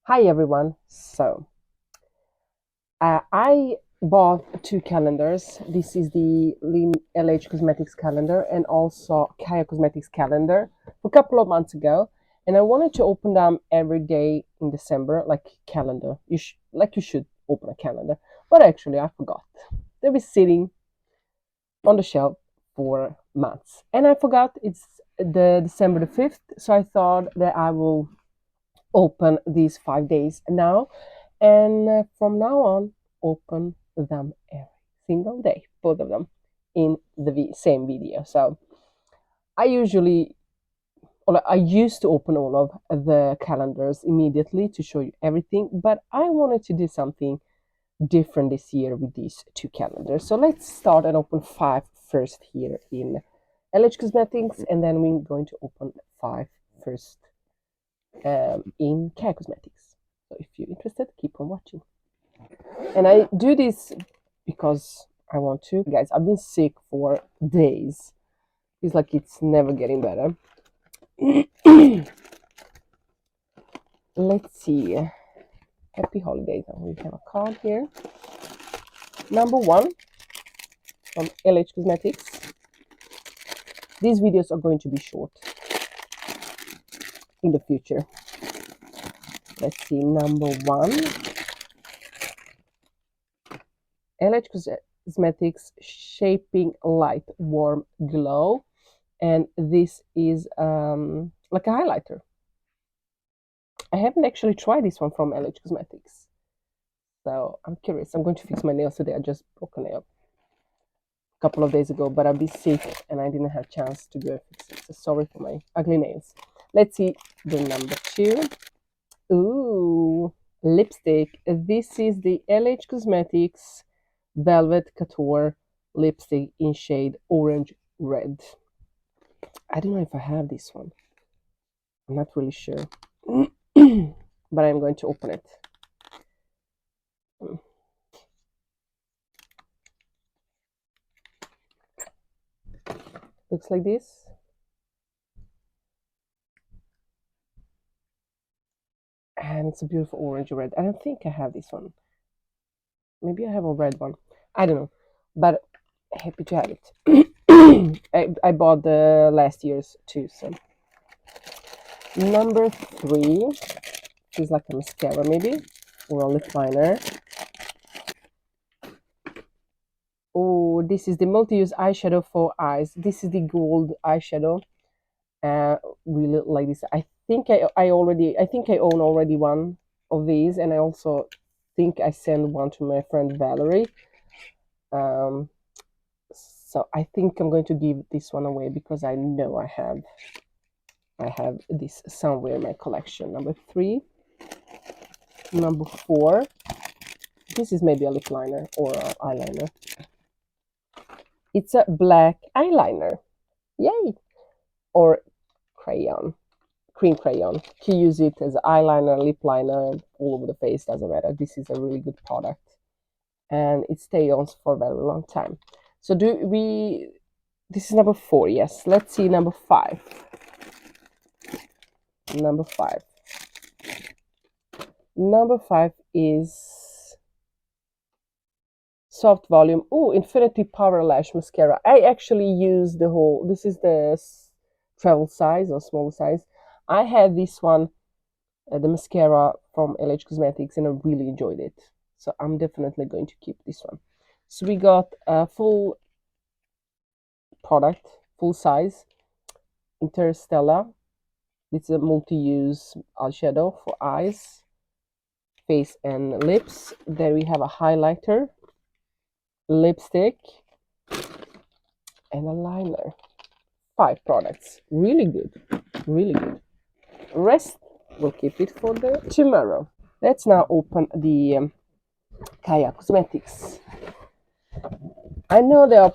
Hi everyone. I bought two calendars. This is the LH Cosmetics calendar and also Caia Cosmetics calendar a couple of months ago, and I wanted to open them every day in December, like calendar. You should open a calendar, but actually I forgot. They were sitting on the shelf for months, and I forgot it's the December the 5th. So I thought that I will open these 5 days now, and from now on open them every single day, both of them in the same video. So I usually I used to open all of the calendars immediately to show you everything, but I wanted to do something different this year with these two calendars. So let's start and open five first here in LH Cosmetics, and then we're going to open five first in Caia Cosmetics. So if you're interested, keep on watching. And I do this because I want to. Guys, I've been sick for days. It's like it's never getting better. Let's see. Happy holidays. We have a card here. Number one from LH Cosmetics. These videos are going to be short in the future. Let's see. Number one. LH Cosmetics Shaping Light Warm Glow. And this is like a highlighter. I haven't actually tried this one from LH Cosmetics, so I'm curious. I'm going to fix my nails today. I just broke a nail a couple of days ago, but I've been sick and I didn't have a chance to go fix it. So sorry for my ugly nails. Let's see the number two. Ooh, lipstick. This is the LH Cosmetics Velvet Couture lipstick in shade Orange Red. I don't know if I have this one. I'm not really sure. But I'm going to open it. Looks like this. And it's a beautiful orange red. I don't think I have this one. Maybe I have a red one. I don't know. But happy to have it. I bought the last year's too. So number three is like a mascara maybe, or a lip liner. Oh, this is the multi-use eyeshadow for eyes. This is the gold eyeshadow. Really like this. I think I own already one of these, and I also think I sent one to my friend Valerie. So I think I'm going to give this one away because I know I have this somewhere in my collection. Number three. Number four. This is maybe a lip liner or an eyeliner. It's a black eyeliner. Yay! Or crayon. Cream crayon. To use it as eyeliner, lip liner, all over the face, doesn't matter. This is a really good product. And it stays on for a very long time. So this is number four, yes. Let's see number five. Number five. Number five is Soft Volume. Oh, Infinity Power Lash Mascara. I actually use this is the travel size or small size. I had this one, the mascara from LH Cosmetics, and I really enjoyed it. So I'm definitely going to keep this one. So we got a full product, full size, Interstellar. This is a multi-use eyeshadow for eyes, face, and lips. Then we have a highlighter, lipstick, and a liner. 5 products. Really good. Really good. Rest, we'll keep it for the tomorrow. Let's now open the Caia Cosmetics. I know there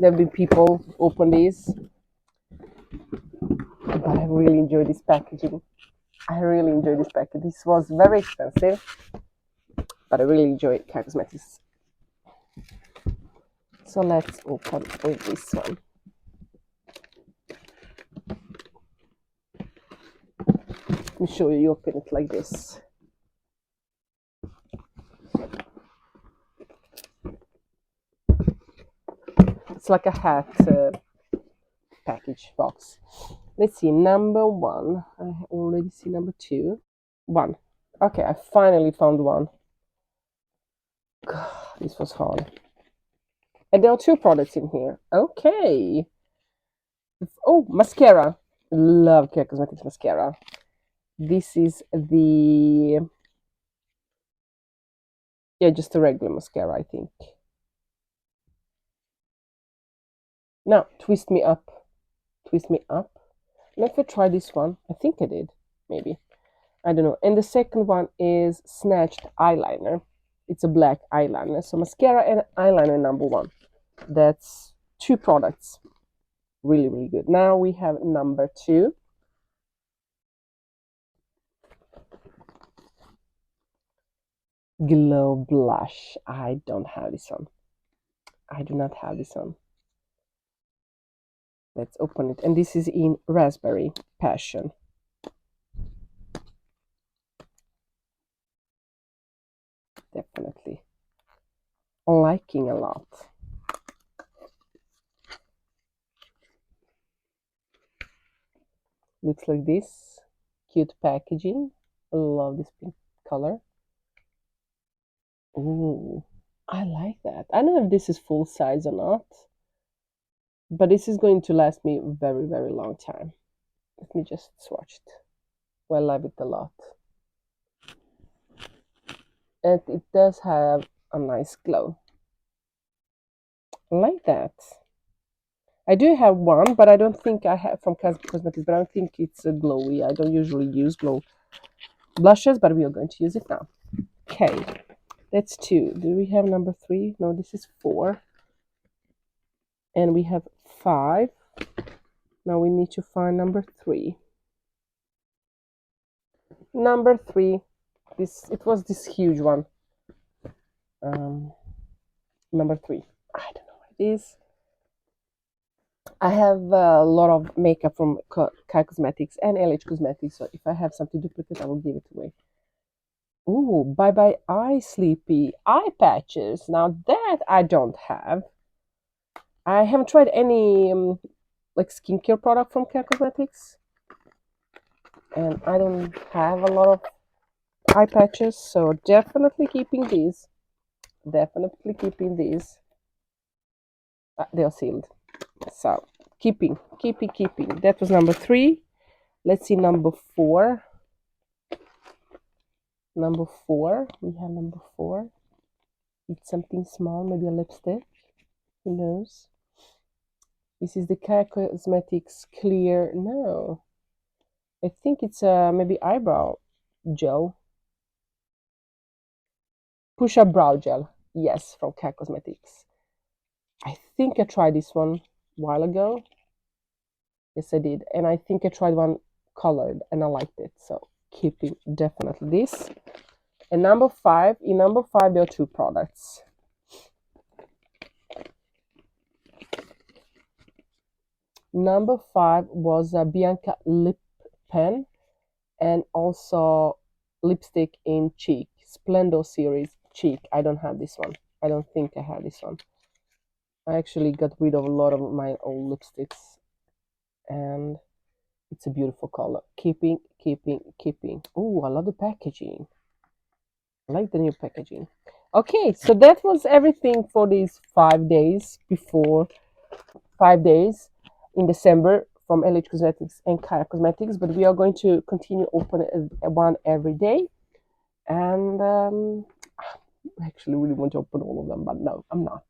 have been people open these, but I really enjoy this packaging. I really enjoy this package. This was very expensive, but I really enjoy Caia Cosmetics. So let's open with this one. me show you. You open it like this. It's like a hat package box. Let's see, number 1. I already see number 2. 1. Okay, I finally found 1. God, this was hard. And there are 2 products in here. Okay. Oh, mascara. Love Caia Cosmetics mascara. This is the... yeah, just a regular mascara, I think. Now, twist me up. Twist me up. Let me try this one. I think I did. Maybe. I don't know. And the second one is Snatched Eyeliner. It's a black eyeliner. So mascara and eyeliner number 1. That's 2 products. Really, really good. Now we have number 2. Glow Blush. I don't have this one. I do not have this one. Let's open it. And this is in Raspberry Passion. Definitely liking a lot. Looks like this. Cute packaging. I love this pink color. Ooh, I like that. I don't know if this is full size or not, but this is going to last me a very, very long time. Let me just swatch it. Well, I love it a lot. And it does have a nice glow. I like that. I do have one, but I don't think I have from Caia Cosmetics, but I don't think it's a glowy. I don't usually use glow blushes, but we are going to use it now. Okay, that's 2. Do we have number 3? No, this is 4. And we have 5. Now we need to find number 3. Number 3. It was this huge one. Number 3. I don't know what it is. I have a lot of makeup from Caia Cosmetics and LH Cosmetics, so if I have something duplicate, I will give it away. Ooh, Bye Bye Eye Sleepy eye patches. Now that I don't have. I haven't tried any like skincare product from Caia Cosmetics, and I don't have a lot of eye patches, so definitely keeping these. Definitely keeping these. They are sealed. So keeping. That was number 3. Let's see number 4. Number 4. We have number 4. It's something small, maybe a lipstick. Who knows? This is the Caia Cosmetics Clear. No. I think it's maybe eyebrow gel. Push Up Brow Gel. Yes, from Caia Cosmetics. I think I tried this one a while ago. Yes, I did. And I think I tried one colored and I liked it. So keeping definitely this. And number 5. In number 5, there are 2 products. Number 5 was a Bianca lip pen and also lipstick in Cheek. Splendor series Cheek. I don't have this one. I don't think I have this one. I actually got rid of a lot of my old lipsticks, and it's a beautiful color. Keeping. Oh, I love the packaging. I like the new packaging. Okay, so that was everything for these 5 days before 5 days in December from LH Cosmetics and Caia Cosmetics, but we are going to continue open one every day. And I actually really want to open all of them, but no, I'm not.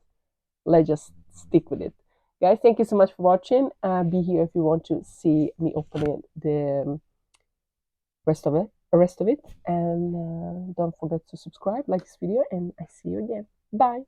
Let's just stick with it. Guys, thank you so much for watching. Be here if you want to see me opening the rest of it. And don't forget to subscribe, like this video, and I see you again. Bye.